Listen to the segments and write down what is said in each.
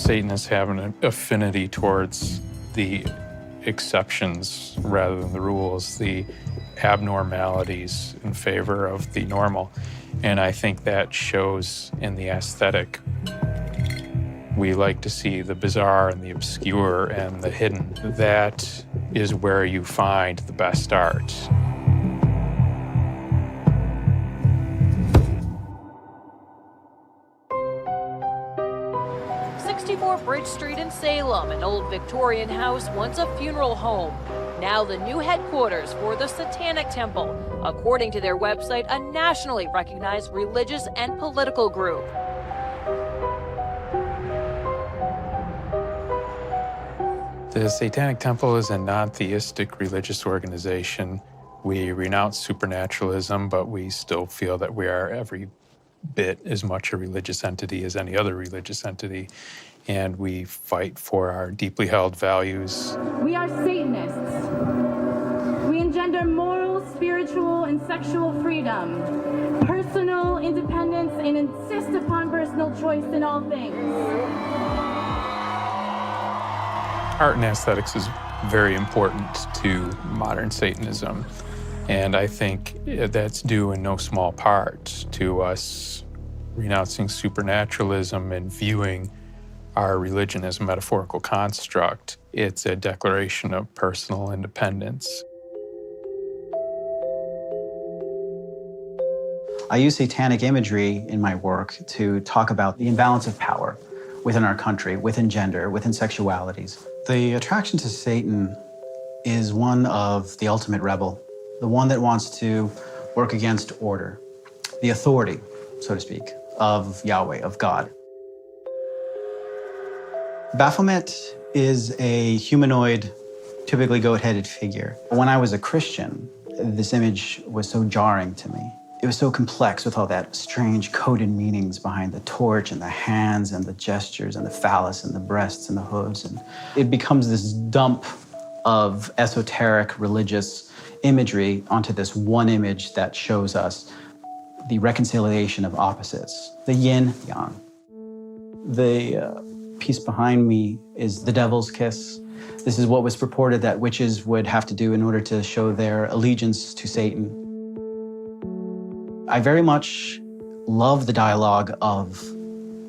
Satanists have an affinity towards the exceptions rather than the rules, the abnormalities in favor of the normal. And I think that shows in the aesthetic. We like to see the bizarre and the obscure and the hidden. That is where you find the best art. Bridge Street in Salem, an old Victorian house, once a funeral home. Now the new headquarters for the Satanic Temple, according to their website, a nationally recognized religious and political group. The Satanic Temple is a non-theistic religious organization. We renounce supernaturalism, but we still feel that we are every bit as much a religious entity as any other religious entity. And we fight for our deeply held values. We are Satanists. We engender moral, spiritual, and sexual freedom, personal independence, and insist upon personal choice in all things. Art and aesthetics is very important to modern Satanism. And I think that's due in no small part to us renouncing supernaturalism and viewing our religion as a metaphorical construct. It's a declaration of personal independence. I use satanic imagery in my work to talk about the imbalance of power within our country, within gender, within sexualities. The attraction to Satan is one of the ultimate rebel, the one that wants to work against order, the authority, so to speak, of Yahweh, of God. Baphomet is a humanoid, typically goat-headed figure. When I was a Christian, this image was so jarring to me. It was so complex with all that strange coded meanings behind the torch and the hands and the gestures and the phallus and the breasts and the hooves. And it becomes this dump of esoteric religious imagery onto this one image that shows us the reconciliation of opposites, the yin-yang. The piece behind me is the devil's kiss. This is what was purported that witches would have to do in order to show their allegiance to Satan. I very much love the dialogue of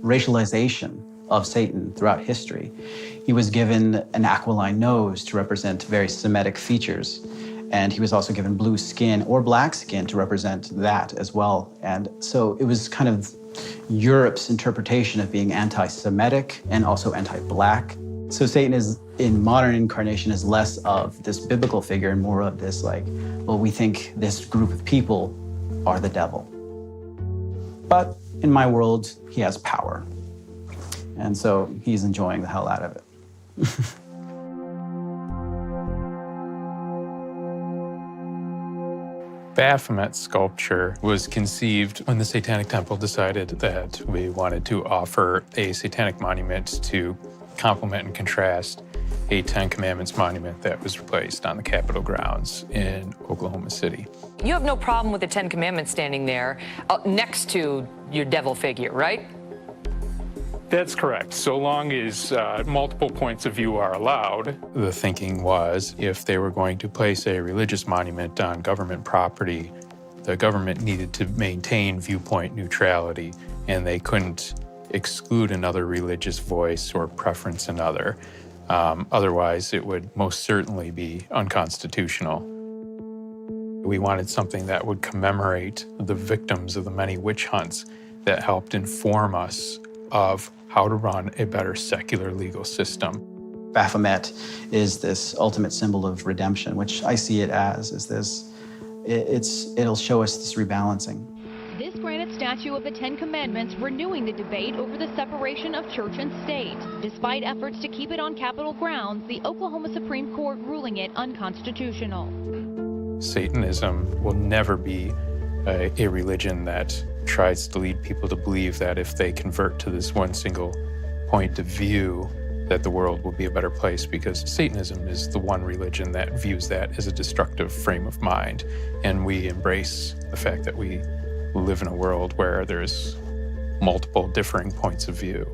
racialization of Satan throughout history. He was given an aquiline nose to represent very Semitic features, and he was also given blue skin or black skin to represent that as well. And so it was kind of Europe's interpretation of being anti-Semitic and also anti-black. So Satan is, in modern incarnation, is less of this biblical figure and more of this like, well, we think this group of people are the devil. But in my world, he has power. And so he's enjoying the hell out of it. Baphomet sculpture was conceived when the Satanic Temple decided that we wanted to offer a satanic monument to complement and contrast a Ten Commandments monument that was placed on the Capitol grounds in Oklahoma City. You have no problem with the Ten Commandments standing there next to your devil figure, right? That's correct, so long as multiple points of view are allowed. The thinking was if they were going to place a religious monument on government property, the government needed to maintain viewpoint neutrality, and they couldn't exclude another religious voice or preference another. Otherwise, it would most certainly be unconstitutional. We wanted something that would commemorate the victims of the many witch hunts that helped inform us of how to run a better secular legal system. Baphomet is this ultimate symbol of redemption, which I see it as, is this, it'll show us this rebalancing. This granite statue of the Ten Commandments renewing the debate over the separation of church and state. Despite efforts to keep it on Capitol grounds, the Oklahoma Supreme Court ruling it unconstitutional. Satanism will never be a religion that tries to lead people to believe that if they convert to this one single point of view, that the world will be a better place, because Satanism is the one religion that views that as a destructive frame of mind. And we embrace the fact that we live in a world where there's multiple differing points of view.